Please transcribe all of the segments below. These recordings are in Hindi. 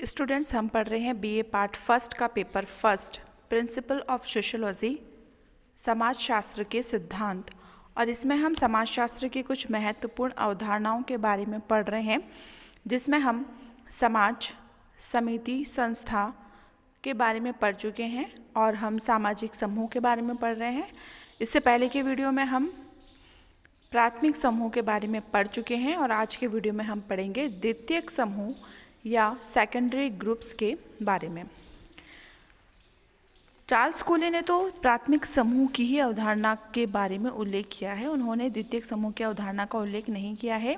स्टूडेंट्स, हम पढ़ रहे हैं बीए पार्ट फर्स्ट का paper first, principle of sociology, समाजशास्त्र के सिद्धांत। और इसमें हम समाजशास्त्र की कुछ महत्वपूर्ण अवधारणाओं के बारे में पढ़ रहे हैं, जिसमें हम समाज, समिति, संस्था के बारे में पढ़ चुके हैं और हम सामाजिक समूह के बारे में पढ़ रहे हैं। इससे पहले के वीडियो में हम प्राथमिक समूह के बारे में पढ़ चुके हैं और आज के वीडियो में हम पढ़ेंगे द्वितीयक समूह या सेकेंडरी ग्रुप्स के बारे में। चार्ल्स कूले ने तो प्राथमिक समूह की ही अवधारणा के बारे में उल्लेख किया है, उन्होंने द्वितीयक समूह की अवधारणा का उल्लेख नहीं किया है।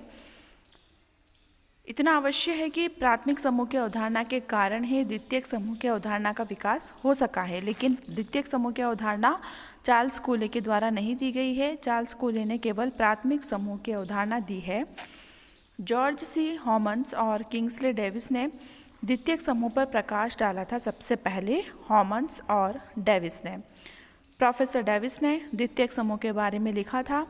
इतना अवश्य है कि प्राथमिक समूह की अवधारणा के कारण ही द्वितीयक समूह की अवधारणा का विकास हो सका है, लेकिन द्वितीयक समूह की अवधारणा चार्ल्स कूले के द्वारा नहीं दी गई है। चार्ल्स कूले ने केवल प्राथमिक समूह की अवधारणा दी है। जॉर्ज सी हॉमन्स और किंग्सले डेविस ने द्वितीयक समूह पर प्रकाश डाला था सबसे पहले, हॉमन्स और डेविस ने। प्रोफेसर डेविस ने द्वितीयक समूह के बारे में लिखा था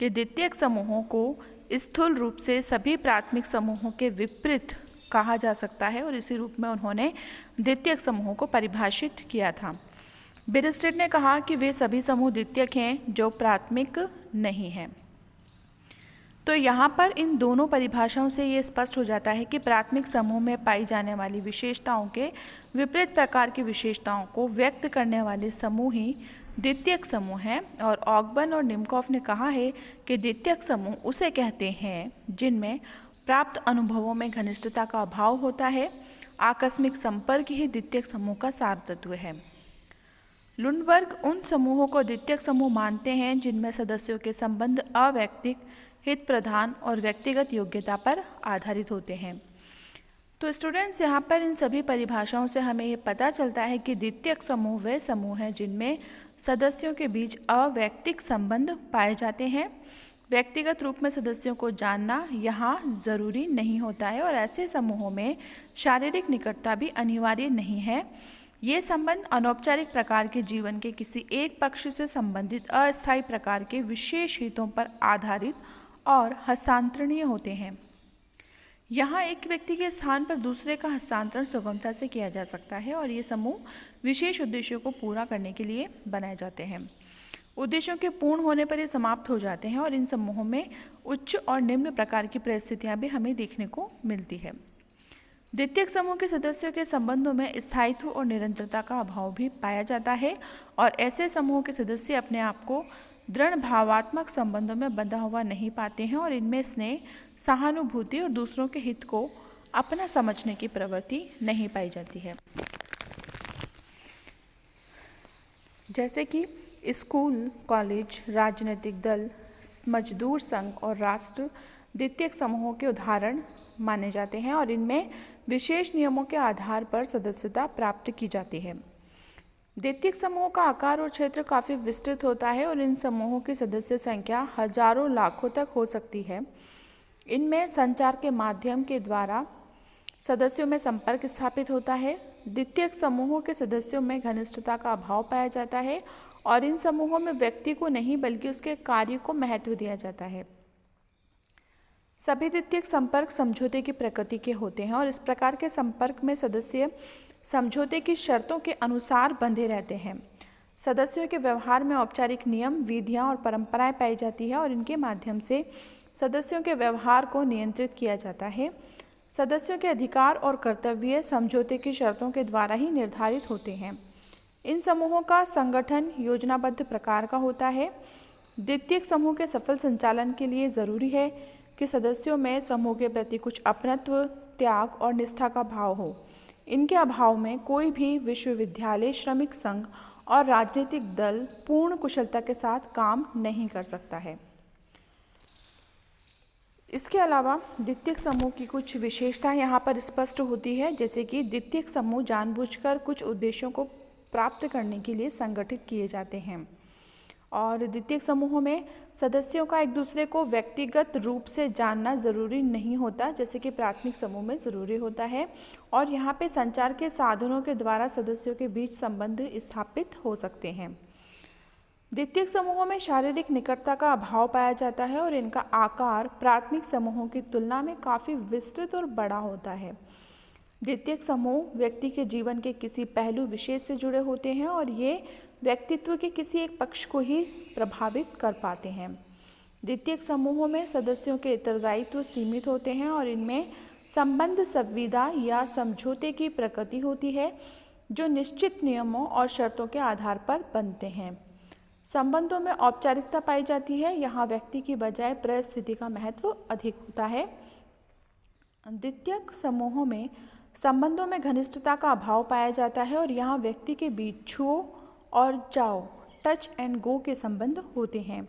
कि द्वितीयक समूहों को स्थूल रूप से सभी प्राथमिक समूहों के विपरीत कहा जा सकता है और इसी रूप में उन्होंने द्वितीयक समूहों को परिभाषित किया था। बिरस्टेड ने कहा कि वे सभी समूह द्वितीयक हैं जो प्राथमिक नहीं हैं। तो यहाँ पर इन दोनों परिभाषाओं से ये स्पष्ट हो जाता है कि प्राथमिक समूह में पाई जाने वाली विशेषताओं के विपरीत प्रकार की विशेषताओं को व्यक्त करने वाले समूह ही द्वितीयक समूह हैं। और ऑगबर्न और निमकॉफ ने कहा है कि द्वितीयक समूह उसे कहते हैं जिनमें प्राप्त अनुभवों में घनिष्ठता का अभाव होता है। आकस्मिक संपर्क ही द्वितीयक समूह का सार तत्व है। लुंडबर्ग उन समूहों को द्वितीयक समूह मानते हैं जिनमें सदस्यों के संबंध अवैयक्तिक, हित प्रधान और व्यक्तिगत योग्यता पर आधारित होते हैं। तो स्टूडेंट्स, यहाँ पर इन सभी परिभाषाओं से हमें ये पता चलता है कि द्वितीयक समूह वे समूह हैं जिनमें सदस्यों के बीच अवैयक्तिक संबंध पाए जाते हैं। व्यक्तिगत रूप में सदस्यों को जानना यहाँ जरूरी नहीं होता है और ऐसे समूहों में शारीरिक निकटता भी अनिवार्य नहीं है। ये संबंध अनौपचारिक प्रकार के जीवन के किसी एक पक्ष से संबंधित अस्थायी प्रकार के विशेष हितों पर आधारित और हस्तांतरणीय होते हैं। यहाँ एक व्यक्ति के स्थान पर दूसरे का हस्तांतरण सुगमता से किया जा सकता है और ये समूह विशेष उद्देश्यों को पूरा करने के लिए बनाए जाते हैं। उद्देश्यों के पूर्ण होने पर ये समाप्त हो जाते हैं और इन समूहों में उच्च और निम्न प्रकार की परिस्थितियाँ भी हमें देखने को मिलती है। द्वितीयक समूह के सदस्यों के संबंधों में स्थायित्व और निरंतरता का अभाव भी पाया जाता है और ऐसे समूहों के सदस्य अपने आप को दृढ़ भावात्मक संबंधों में बंधा हुआ नहीं पाते हैं और इनमें स्नेह, सहानुभूति और दूसरों के हित को अपना समझने की प्रवृत्ति नहीं पाई जाती है। जैसे कि स्कूल, कॉलेज, राजनीतिक दल, मजदूर संघ और राष्ट्र द्वितीयक समूहों के उदाहरण माने जाते हैं और इनमें विशेष नियमों के आधार पर सदस्यता प्राप्त की जाती है। द्वितीयक समूहों का आकार और क्षेत्र काफ़ी विस्तृत होता है और इन समूहों की सदस्य संख्या हजारों लाखों तक हो सकती है। इनमें संचार के माध्यम के द्वारा सदस्यों में संपर्क स्थापित होता है। द्वितीयक समूहों के सदस्यों में घनिष्ठता का अभाव पाया जाता है और इन समूहों में व्यक्ति को नहीं बल्कि उसके कार्य को महत्व दिया जाता है। सभी द्वितीयक संपर्क समझौते की प्रकृति के होते हैं और इस प्रकार के संपर्क में सदस्य समझौते की शर्तों के अनुसार बंधे रहते हैं। सदस्यों के व्यवहार में औपचारिक नियम, विधियां और परंपराएं पाई जाती है और इनके माध्यम से सदस्यों के व्यवहार को नियंत्रित किया जाता है। सदस्यों के अधिकार और कर्तव्य समझौते की शर्तों के द्वारा ही निर्धारित होते हैं। इन समूहों का संगठन योजनाबद्ध प्रकार का होता है। द्वितीयक समूह के सफल संचालन के लिए ज़रूरी है कि सदस्यों में समूह के प्रति कुछ अपनत्व, त्याग और निष्ठा का भाव हो। इनके अभाव में कोई भी विश्वविद्यालय, श्रमिक संघ और राजनीतिक दल पूर्ण कुशलता के साथ काम नहीं कर सकता है। इसके अलावा द्वितीयक समूह की कुछ विशेषताएं यहाँ पर स्पष्ट होती है, जैसे कि द्वितीयक समूह जानबूझकर कुछ उद्देश्यों को प्राप्त करने के लिए संगठित किए जाते हैं और द्वितीयक समूहों में सदस्यों का एक दूसरे को व्यक्तिगत रूप से जानना ज़रूरी नहीं होता, जैसे कि प्राथमिक समूह में ज़रूरी होता है। और यहाँ पे संचार के साधनों के द्वारा सदस्यों के बीच संबंध स्थापित हो सकते हैं। द्वितीयक समूहों में शारीरिक निकटता का अभाव पाया जाता है और इनका आकार प्राथमिक समूहों की तुलना में काफ़ी विस्तृत और बड़ा होता है। द्वितीयक समूह व्यक्ति के जीवन के किसी पहलू विशेष से जुड़े होते हैं और ये व्यक्तित्व के किसी एक पक्ष को ही प्रभावित कर पाते हैं। द्वितीयक समूहों में सदस्यों के उत्तरदायित्व सीमित होते हैं और इनमें संबंध संविदा या समझौते की प्रकृति होती है जो निश्चित नियमों और शर्तों के आधार पर बनते हैं। संबंधों में औपचारिकता पाई जाती है, यहाँ व्यक्ति की बजाय परिस्थिति का महत्व अधिक होता है। द्वितीयक समूहों में संबंधों में घनिष्ठता का अभाव पाया जाता है और यहाँ व्यक्ति के बीच छुओ और जाओ, टच एंड गो के संबंध होते हैं।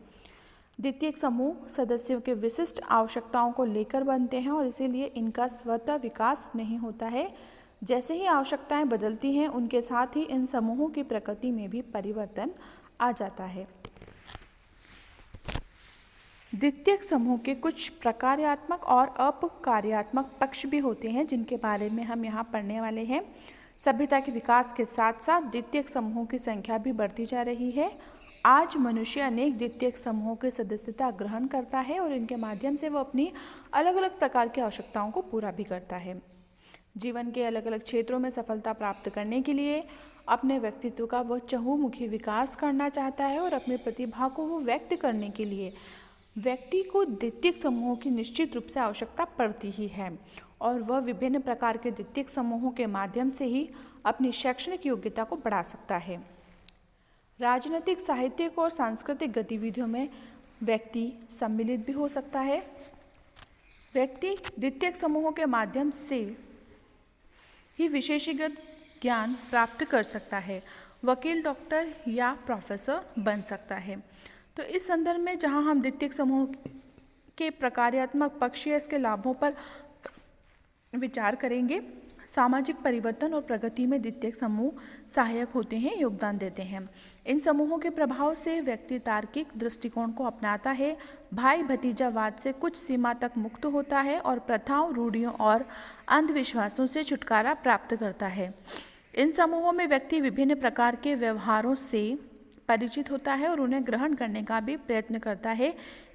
द्वितीयक समूह सदस्यों के विशिष्ट आवश्यकताओं को लेकर बनते हैं और इसीलिए इनका स्वतः विकास नहीं होता है। जैसे ही आवश्यकताएं बदलती हैं उनके साथ ही इन समूहों की प्रकृति में भी परिवर्तन आ जाता है। द्वितीयक समूह के कुछ प्रकार्यात्मक और अप्रकार्यात्मक पक्ष भी होते हैं जिनके बारे में हम यहाँ पढ़ने वाले हैं। सभ्यता के विकास के साथ साथ द्वितीयक समूहों की संख्या भी बढ़ती जा रही है। आज मनुष्य अनेक द्वितीयक समूहों की सदस्यता ग्रहण करता है और इनके माध्यम से वो अपनी अलग अलग प्रकार की आवश्यकताओं को पूरा भी करता है। जीवन के अलग अलग क्षेत्रों में सफलता प्राप्त करने के लिए अपने व्यक्तित्व का वह चहुमुखी विकास करना चाहता है और अपनी प्रतिभा को वो व्यक्त करने के लिए व्यक्ति को द्वितीयक समूहों की निश्चित रूप से आवश्यकता पड़ती ही है और वह विभिन्न प्रकार के द्वितीयक समूहों के माध्यम से ही अपनी शैक्षणिक योग्यता को बढ़ा सकता है। राजनीतिक, साहित्यिक और सांस्कृतिक गतिविधियों में व्यक्ति सम्मिलित भी हो सकता है। व्यक्ति द्वितीयक समूहों के माध्यम से ही विशेषज्ञ ज्ञान प्राप्त कर सकता है, वकील, डॉक्टर या प्रोफेसर बन सकता है। तो इस संदर्भ में जहां हम द्वितीयक समूह के प्रकार्यात्मक पक्ष या इसके लाभों पर विचार करेंगे। सामाजिक परिवर्तन और प्रगति में द्वितीयक समूह सहायक होते हैं, योगदान देते हैं। इन समूहों के प्रभाव से व्यक्ति तार्किक दृष्टिकोण को अपनाता है, भाई भतीजावाद से कुछ सीमा तक मुक्त होता है और प्रथाओं, रूढ़ियों और अंधविश्वासों से छुटकारा प्राप्त करता है। इन समूहों में व्यक्ति विभिन्न प्रकार के व्यवहारों से परिचित होता है और उन्हें ग्रहण करने का भी प्रयत्न करता है।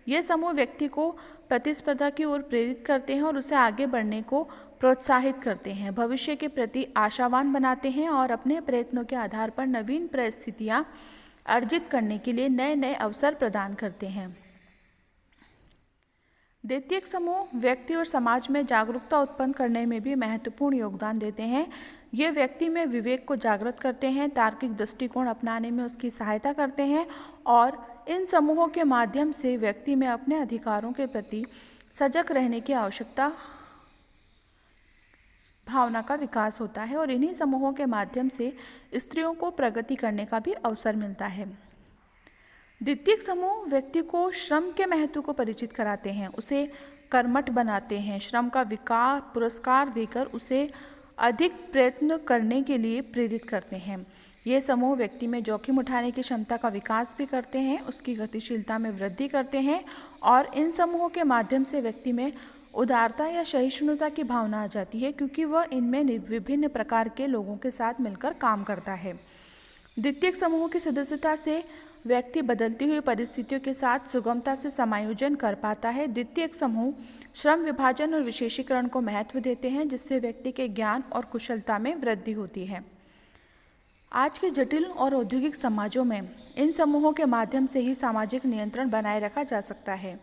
ये समूह व्यक्ति को प्रतिस्पर्धा की ओर प्रेरित करते हैं और उसे आगे बढ़ने को प्रोत्साहित करते हैं, भविष्य के प्रति आशावान बनाते हैं और अपने प्रयत्नों के आधार पर नवीन परिस्थितियां अर्जित करने के लिए नए नए अवसर प्रदान करते हैं। द्वितीयक समूह व्यक्ति और समाज में जागरूकता उत्पन्न करने में भी महत्वपूर्ण योगदान देते हैं। ये व्यक्ति में विवेक को जागृत करते हैं, तार्किक दृष्टिकोण अपनाने में उसकी सहायता करते हैं और इन समूहों के माध्यम से व्यक्ति में अपने अधिकारों के प्रति सजग रहने की आवश्यकता भावना का विकास होता है और इन्हीं समूहों के माध्यम से स्त्रियों को प्रगति करने का भी अवसर मिलता है। द्वितीयक समूह व्यक्ति को श्रम के महत्व को परिचित कराते हैं, उसे कर्मठ बनाते हैं, श्रम का विकास पुरस्कार देकर उसे अधिक प्रयत्न करने के लिए प्रेरित करते हैं। ये समूह व्यक्ति में जोखिम उठाने की क्षमता का विकास भी करते हैं, उसकी गतिशीलता में वृद्धि करते हैं और इन समूहों के माध्यम से व्यक्ति में उदारता या सहिष्णुता की भावना आ जाती है क्योंकि वह इनमें विभिन्न प्रकार के लोगों के साथ मिलकर काम करता है। द्वितीयक समूह की सदस्यता से व्यक्ति बदलती हुई परिस्थितियों के साथ सुगमता से समायोजन कर पाता है। द्वितीयक समूह श्रम विभाजन और विशेषीकरण को महत्व देते हैं जिससे व्यक्ति के ज्ञान और कुशलता में वृद्धि होती है। आज के जटिल और औद्योगिक समाजों में इन समूहों के माध्यम से ही सामाजिक नियंत्रण बनाए रखा जा सकता है।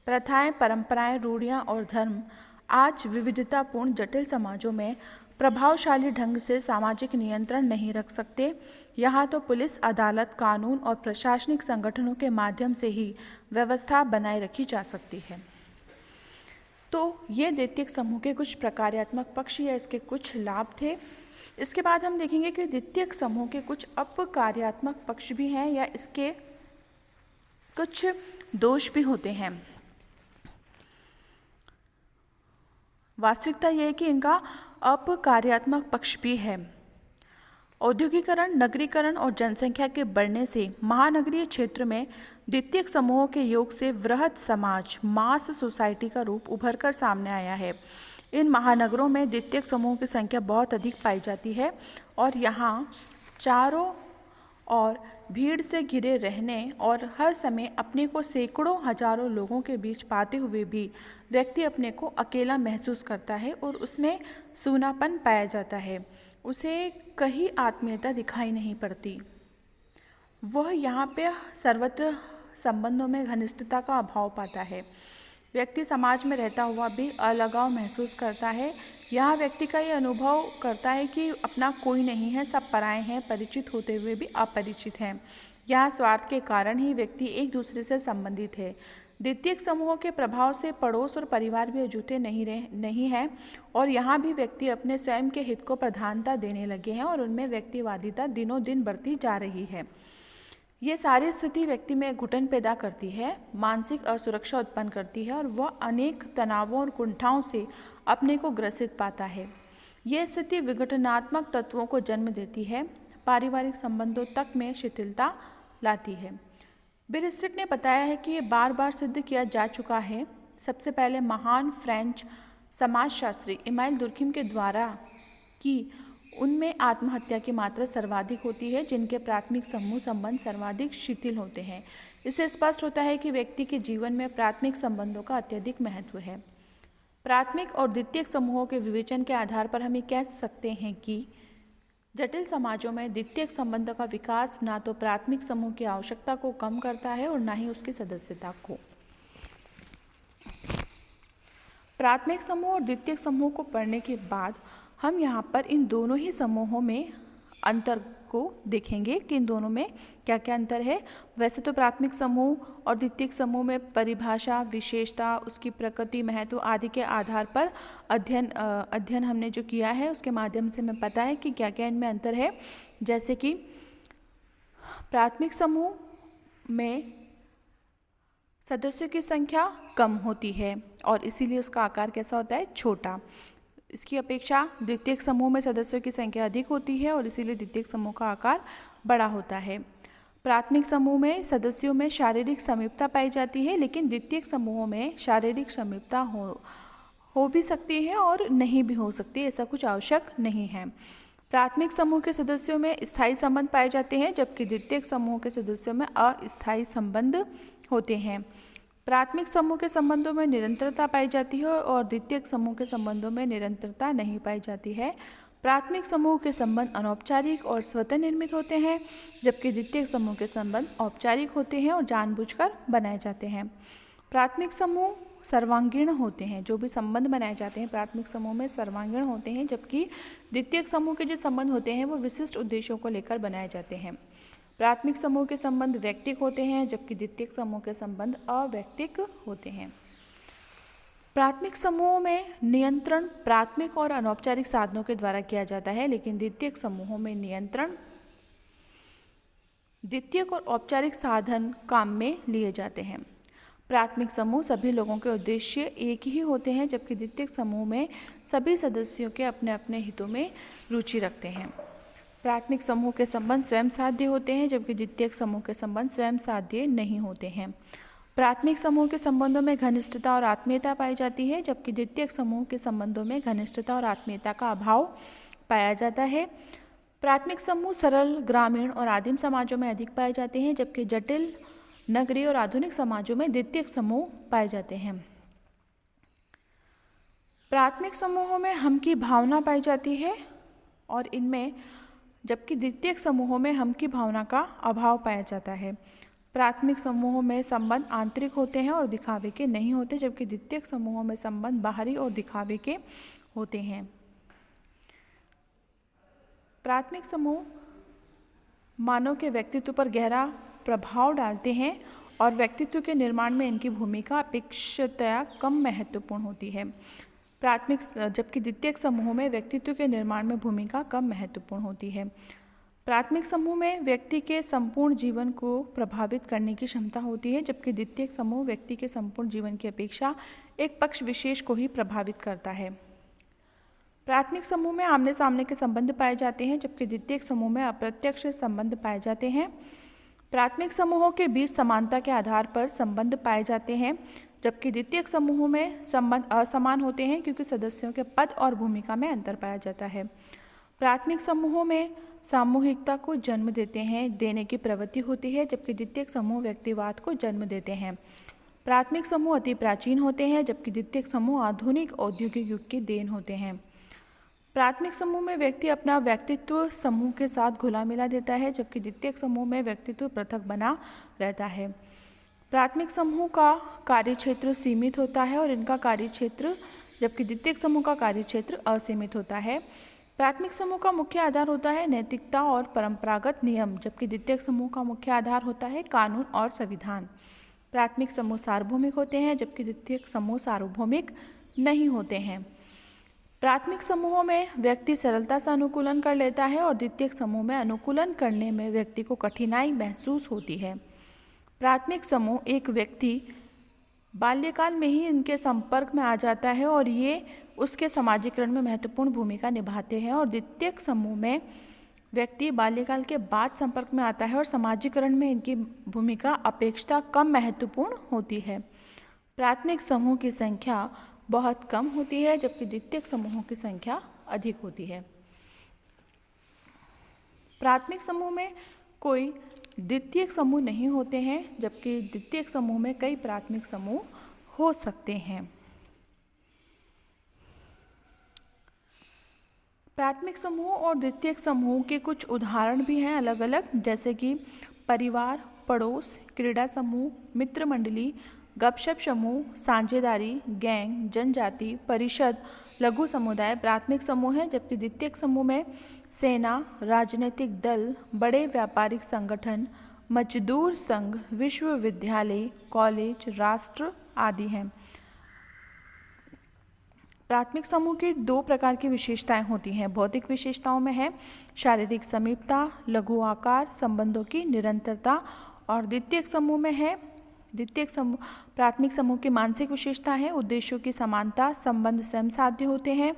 प्रथाएं, परंपराएं, रूढ़ियां और धर्म आज विविधतापूर्ण जटिल समाजों में प्रभावशाली ढंग से सामाजिक नियंत्रण नहीं रख सकते। यहाँ तो पुलिस, अदालत, कानून और प्रशासनिक संगठनों के माध्यम से ही व्यवस्था बनाए रखी जा सकती है। तो ये द्वितीयक समूह के कुछ प्रकार्यात्मक पक्ष या इसके कुछ लाभ थे। इसके बाद हम देखेंगे कि द्वितीयक समूह के कुछ अप्रकार्यात्मक पक्ष भी हैं या इसके कुछ दोष भी होते हैं। वास्तविकता यह है कि इनका अप्रकार्यात्मक पक्ष भी है। औद्योगिकरण, नगरीकरण और जनसंख्या के बढ़ने से महानगरीय क्षेत्र में द्वितीयक समूहों के योग से वृहद समाज, मास सोसाइटी का रूप उभर कर सामने आया है। इन महानगरों में द्वितीयक समूहों की संख्या बहुत अधिक पाई जाती है और यहाँ चारों और भीड़ से घिरे रहने और हर समय अपने को सैकड़ों हजारों लोगों के बीच पाते हुए भी व्यक्ति अपने को अकेला महसूस करता है और उसमें सूनापन पाया जाता है। उसे कहीं आत्मीयता दिखाई नहीं पड़ती। वह यहाँ पे सर्वत्र संबंधों में घनिष्ठता का अभाव पाता है। व्यक्ति समाज में रहता हुआ भी अलगाव महसूस करता है। यहाँ व्यक्ति का ये अनुभव करता है कि अपना कोई नहीं है, सब पराए हैं, परिचित होते हुए भी अपरिचित हैं। यहाँ स्वार्थ के कारण ही व्यक्ति एक दूसरे से संबंधित है। द्वितीयक समूहों के प्रभाव से पड़ोस और परिवार भी अछूते नहीं है और यहाँ भी व्यक्ति अपने स्वयं के हित को प्रधानता देने लगे हैं और उनमें व्यक्तिवादिता दिनों दिन बढ़ती जा रही है। ये सारी स्थिति व्यक्ति में घुटन पैदा करती है, मानसिक असुरक्षा उत्पन्न करती है और वह अनेक तनावों और कुंठाओं से अपने को ग्रसित पाता है। ये स्थिति विघटनात्मक तत्वों को जन्म देती है, पारिवारिक संबंधों तक में शिथिलता लाती है। बिल स्ट्रीट ने बताया है कि ये बार बार सिद्ध किया जा चुका है। सबसे पहले महान फ्रेंच समाजशास्त्री इमाइल दुर्खिम के द्वारा कि उनमें आत्महत्या की मात्रा सर्वाधिक होती है जिनके प्राथमिक समूह संबंध सर्वाधिक शिथिल होते हैं। इससे स्पष्ट होता है कि व्यक्ति के जीवन में प्राथमिक संबंधों का अत्यधिक महत्व है। प्राथमिक और द्वितीयक समूहों के विवेचन के आधार पर हम ये कह सकते हैं कि जटिल समाजों में द्वितीयक संबंधों का विकास ना तो प्राथमिक समूह की आवश्यकता को कम करता है और ना ही उसकी सदस्यता को। प्राथमिक समूह और द्वितीयक समूह को पढ़ने के बाद हम यहाँ पर इन दोनों ही समूहों में अंतर को देखेंगे कि इन दोनों में क्या क्या अंतर है। वैसे तो प्राथमिक समूह और द्वितीयक समूह में परिभाषा, विशेषता, उसकी प्रकृति, महत्व आदि के आधार पर अध्ययन हमने जो किया है उसके माध्यम से हमें पता है कि क्या क्या इनमें अंतर है। जैसे कि प्राथमिक समूह में सदस्यों की संख्या कम होती है और इसीलिए उसका आकार कैसा होता है, छोटा। इसकी अपेक्षा द्वितीयक समूह में सदस्यों की संख्या अधिक होती है और इसीलिए द्वितीयक समूह का आकार बड़ा होता है। प्राथमिक समूह में सदस्यों में शारीरिक समीपता पाई जाती है, लेकिन द्वितीयक समूहों में शारीरिक समीपता हो भी सकती है और नहीं भी हो सकती, ऐसा कुछ आवश्यक नहीं है। प्राथमिक समूह के सदस्यों में स्थायी संबंध पाए जाते हैं जबकि द्वितीयक समूह के सदस्यों में अस्थायी संबंध होते हैं। प्राथमिक समूह के संबंधों में निरंतरता पाई जाती है और द्वितीयक समूह के संबंधों में निरंतरता नहीं पाई जाती है। प्राथमिक समूह के संबंध अनौपचारिक और स्वतः निर्मित होते हैं जबकि द्वितीयक समूह के संबंध औपचारिक होते हैं और जानबूझकर बनाए जाते हैं। प्राथमिक समूह सर्वांगीण होते हैं, जो भी संबंध बनाए जाते हैं प्राथमिक समूह में सर्वांगीण होते हैं, जबकि द्वितीयक समूह के जो संबंध होते हैं वो विशिष्ट उद्देश्यों को लेकर बनाए जाते हैं। प्राथमिक समूह के संबंध व्यक्तिक होते हैं जबकि द्वितीयक समूह के संबंध अव्यक्तिक होते हैं। प्राथमिक समूहों में नियंत्रण प्राथमिक और अनौपचारिक साधनों के द्वारा किया जाता है, लेकिन द्वितीयक समूहों में नियंत्रण द्वितीयक और औपचारिक साधन काम में लिए जाते हैं। प्राथमिक समूह सभी लोगों के उद्देश्य एक ही होते हैं जबकि द्वितीयक समूह में सभी सदस्यों के अपने अपने हितों में रुचि रखते हैं। प्राथमिक समूह के संबंध स्वयं साध्य होते हैं जबकि द्वितीयक समूह के संबंध स्वयं साध्य नहीं होते हैं। प्राथमिक समूह के संबंधों में घनिष्ठता और आत्मीयता पाई जाती है जबकि द्वितीयक समूह के संबंधों में घनिष्ठता और आत्मीयता का अभाव पाया जाता है। प्राथमिक समूह सरल, ग्रामीण और आदिम समाजों में अधिक पाए जाते हैं जबकि जटिल, नगरीय और आधुनिक समाजों में द्वितीयक समूह पाए जाते हैं। प्राथमिक समूहों में हम की भावना पाई जाती है और इनमें जबकि द्वितीयक समूहों में हम की भावना का अभाव पाया जाता है। प्राथमिक समूहों में संबंध आंतरिक होते हैं और दिखावे के नहीं होते जबकि द्वितीयक समूहों में संबंध बाहरी और दिखावे के होते हैं। प्राथमिक समूह मानव के व्यक्तित्व पर गहरा प्रभाव डालते हैं और व्यक्तित्व के निर्माण में इनकी भूमिका अपेक्षाकृत कम महत्वपूर्ण होती है। जबकि द्वितीयक समूह में व्यक्तित्व के निर्माण में भूमिका कम महत्वपूर्ण होती है। प्राथमिक समूह में व्यक्ति के संपूर्ण जीवन को प्रभावित करने की क्षमता होती है जबकि द्वितीयक समूह व्यक्ति के संपूर्ण जीवन की अपेक्षा एक पक्ष विशेष को ही प्रभावित करता है। प्राथमिक समूह में आमने सामने के संबंध पाए जाते हैं जबकि द्वितीयक समूह में अप्रत्यक्ष संबंध पाए जाते हैं। प्राथमिक समूहों के बीच समानता के आधार पर संबंध पाए जाते हैं जबकि द्वितीयक समूहों में संबंध असमान होते हैं क्योंकि सदस्यों के पद और भूमिका में अंतर पाया जाता है। प्राथमिक समूहों में सामूहिकता को जन्म देने की प्रवृत्ति होती है, जबकि द्वितीयक समूह व्यक्तिवाद को जन्म देते हैं। प्राथमिक समूह अति प्राचीन होते हैं, जबकि द्वितीयक समूह आधुनिक औद्योगिक युग की देन होते हैं। प्राथमिक समूह में व्यक्ति अपना व्यक्तित्व समूह के साथ घुला मिला देता है, जबकि द्वितीयक समूह में व्यक्तित्व पृथक बना रहता है। प्राथमिक समूह का कार्यक्षेत्र सीमित होता है और इनका कार्यक्षेत्र, जबकि द्वितीयक समूह का कार्यक्षेत्र असीमित होता है। प्राथमिक समूह का मुख्य आधार होता है नैतिकता और परंपरागत नियम, जबकि द्वितीयक समूह का मुख्य आधार होता है कानून और संविधान। प्राथमिक समूह सार्वभौमिक होते हैं, जबकि द्वितीयक समूह सार्वभौमिक नहीं होते हैं। प्राथमिक समूहों में व्यक्ति सरलता से अनुकूलन कर लेता है और द्वितीयक समूह में अनुकूलन करने में व्यक्ति को कठिनाई महसूस होती है। प्राथमिक समूह एक व्यक्ति बाल्यकाल में ही इनके संपर्क में आ जाता है और ये उसके समाजीकरण में महत्वपूर्ण भूमिका निभाते हैं, और द्वितीयक समूह में व्यक्ति बाल्यकाल के बाद संपर्क में आता है और समाजीकरण में इनकी भूमिका अपेक्षाकृत कम महत्वपूर्ण होती है। प्राथमिक समूह की संख्या बहुत कम होती है, जबकि द्वितीयक समूहों की संख्या अधिक होती है। प्राथमिक समूह में कोई द्वितीयक समूह नहीं होते हैं, जबकि द्वितीयक समूह में कई प्राथमिक समूह हो सकते हैं। प्राथमिक समूह और द्वितीयक समूह के कुछ उदाहरण भी हैं अलग अलग, जैसे कि परिवार, पड़ोस, क्रीड़ा समूह, मित्र मंडली, गपशप समूह, साझेदारी, गैंग, जनजाति, परिषद, लघु समुदाय प्राथमिक समूह है, जबकि द्वितीयक समूह में सेना, राजनीतिक दल, बड़े व्यापारिक संगठन, मजदूर संघ, विश्वविद्यालय, कॉलेज, राष्ट्र आदि हैं। प्राथमिक समूह की दो प्रकार की विशेषताएं होती हैं। भौतिक विशेषताओं में है शारीरिक समीपता, लघु आकार, संबंधों की निरंतरता, और द्वितीयक समूह में है प्राथमिक समूह की मानसिक विशेषता है उद्देश्यों की समानता, संबंध स्वयं साध्य होते हैं,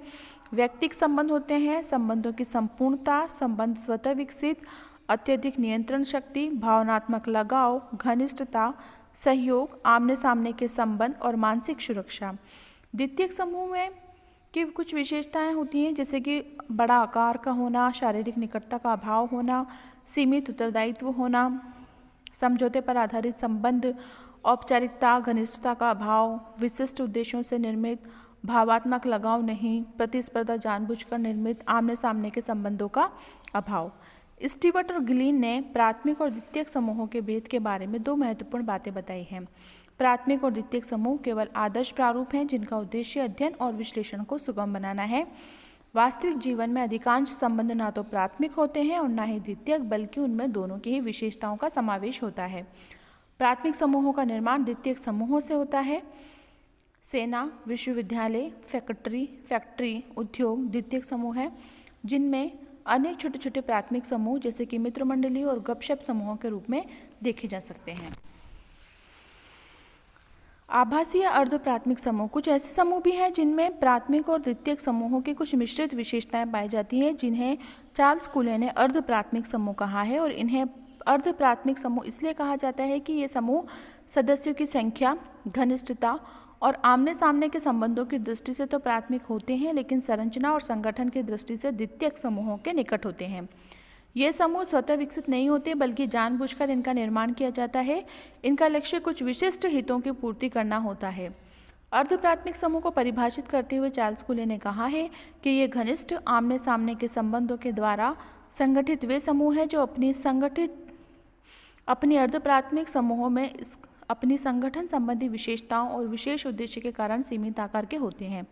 व्यक्तिक संबंध होते हैं, संबंधों की संपूर्णता, संबंध स्वतः विकसित, अत्यधिक नियंत्रण शक्ति, भावनात्मक लगाव, घनिष्ठता, सहयोग, आमने सामने के संबंध और मानसिक सुरक्षा। द्वितीयक समूह में की कुछ विशेषताएं होती हैं, जैसे कि बड़ा आकार का होना, शारीरिक निकटता का अभाव होना, सीमित उत्तरदायित्व होना, समझौते पर आधारित संबंध, औपचारिकता, घनिष्ठता का अभाव, विशिष्ट उद्देश्यों से निर्मित, भावात्मक लगाव नहीं, प्रतिस्पर्धा जानबूझकर निर्मित, आमने सामने के संबंधों का अभाव। स्टीवर्ट और गिलीन ने प्राथमिक और द्वितीयक समूहों के भेद के बारे में दो महत्वपूर्ण बातें बताई हैं। प्राथमिक और द्वितीयक समूह केवल आदर्श प्रारूप हैं जिनका उद्देश्य अध्ययन और विश्लेषण को सुगम बनाना है। वास्तविक जीवन में अधिकांश संबंध ना तो प्राथमिक होते हैं और ना ही द्वितीयक, बल्कि उनमें दोनों की ही विशेषताओं का समावेश होता है। प्राथमिक समूहों का निर्माण द्वितीयक समूहों से होता है। सेना, विश्वविद्यालय, फैक्ट्री, उद्योग द्वितीयक समूह है, जिनमें अनेक छोटे छोटे प्राथमिक समूह जैसे कि मित्र मंडली और गपशप समूहों के रूप में देखे जा सकते हैं। आभासी या अर्ध प्राथमिक समूह, कुछ ऐसे समूह भी हैं जिनमें प्राथमिक और द्वितीयक समूहों की कुछ मिश्रित विशेषताएं पाई जाती हैं, जिन्हें चार्ल्स कूले ने अर्ध प्राथमिक समूह कहा है। और इन्हें अर्ध प्राथमिक समूह इसलिए कहा जाता है कि ये समूह सदस्यों की संख्या, घनिष्ठता और आमने सामने के संबंधों की दृष्टि से तो प्राथमिक होते हैं, लेकिन संरचना और संगठन की दृष्टि से द्वितीयक समूहों के निकट होते हैं। ये समूह स्वतः विकसित नहीं होते, बल्कि जानबूझकर इनका निर्माण किया जाता है। इनका लक्ष्य कुछ विशिष्ट हितों की पूर्ति करना होता है। अर्ध प्राथमिक समूह को परिभाषित करते हुए चार्ल्स कूले ने कहा है कि ये घनिष्ठ आमने सामने के संबंधों के द्वारा संगठित वे समूह हैं जो अपनी अर्ध प्राथमिक समूहों में अपनी संगठन संबंधी विशेषताओं और विशेष उद्देश्य के कारण सीमित आकार के होते हैं।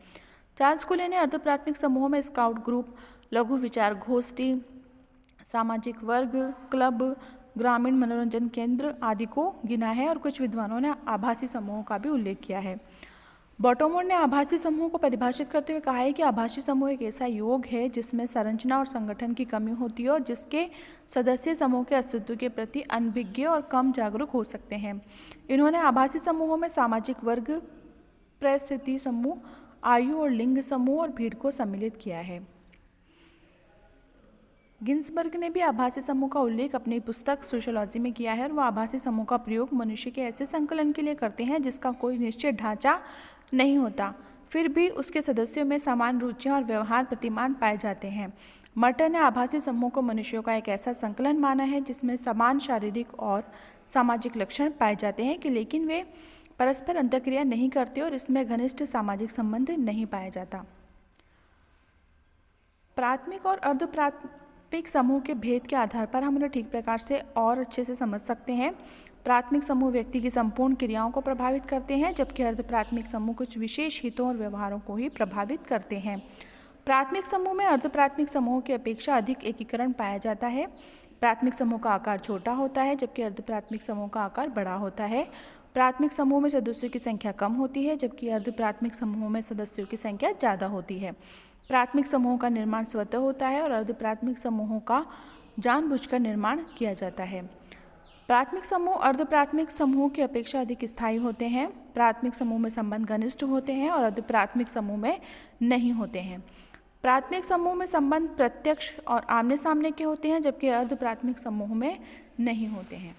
चार्ल्स कूले ने अर्ध प्राथमिक समूहों में स्काउट ग्रुप, लघु विचार गोष्ठी, सामाजिक वर्ग, क्लब, ग्रामीण मनोरंजन केंद्र आदि को गिना है, और कुछ विद्वानों ने आभासी समूहों का भी उल्लेख किया है। बॉटोमोर ने आभासी समूह को परिभाषित करते हुए कहा है कि आभासी समूह एक ऐसा योग है जिसमें संरचना और संगठन की कमी होती है और जिसके सदस्य समूह के अस्तित्व के प्रति अनभिज्ञ और कम जागरूक हो सकते हैं। इन्होंने आभासी समूहों में सामाजिक वर्ग, परिस्थिति समूह, आयु और लिंग समूह और भीड़ को सम्मिलित किया है। गिन्सबर्ग ने भी आभासी समूह का उल्लेख अपनी पुस्तक सोशियोलॉजी में किया है, और वह आभासी समूह का प्रयोग मनुष्य के ऐसे संकलन के लिए करते हैं जिसका कोई निश्चित ढांचा नहीं होता। फिर भी उसके सदस्यों में समान रुचियां और व्यवहार प्रतिमान पाए जाते हैं। मर्टर ने आभासी समूह को मनुष्यों का एक ऐसा संकलन माना है जिसमें समान शारीरिक और सामाजिक लक्षण पाए जाते हैं कि लेकिन वे परस्पर अंतःक्रिया नहीं करते और इसमें घनिष्ठ सामाजिक संबंध नहीं पाया जाता। प्राथमिक और अर्धप्राथमिक समूह के भेद के आधार पर हम उन्हें ठीक प्रकार से और अच्छे से समझ सकते हैं। प्राथमिक समूह व्यक्ति की संपूर्ण क्रियाओं को प्रभावित करते हैं, जबकि अर्धप्राथमिक समूह कुछ विशेष हितों और व्यवहारों को ही प्रभावित करते हैं। प्राथमिक समूह में अर्धप्राथमिक समूह की अपेक्षा अधिक एकीकरण पाया जाता है। प्राथमिक समूह का आकार छोटा होता है जबकि अर्धप्राथमिक समूह का आकार बड़ा होता है। प्राथमिक समूह में सदस्यों की संख्या कम होती है जबकि अर्धप्राथमिक समूह में सदस्यों की संख्या ज़्यादा होती है। प्राथमिक समूहों का निर्माण स्वतः होता है और अर्धप्राथमिक समूहों का जानबूझकर निर्माण किया जाता है। प्राथमिक समूह अर्धप्राथमिक समूह की अपेक्षा अधिक स्थायी होते हैं। प्राथमिक समूह में संबंध घनिष्ठ होते हैं और अर्धप्राथमिक समूह में नहीं होते हैं। प्राथमिक समूह में संबंध प्रत्यक्ष और आमने सामने के होते हैं जबकि अर्धप्राथमिक समूह में नहीं होते हैं।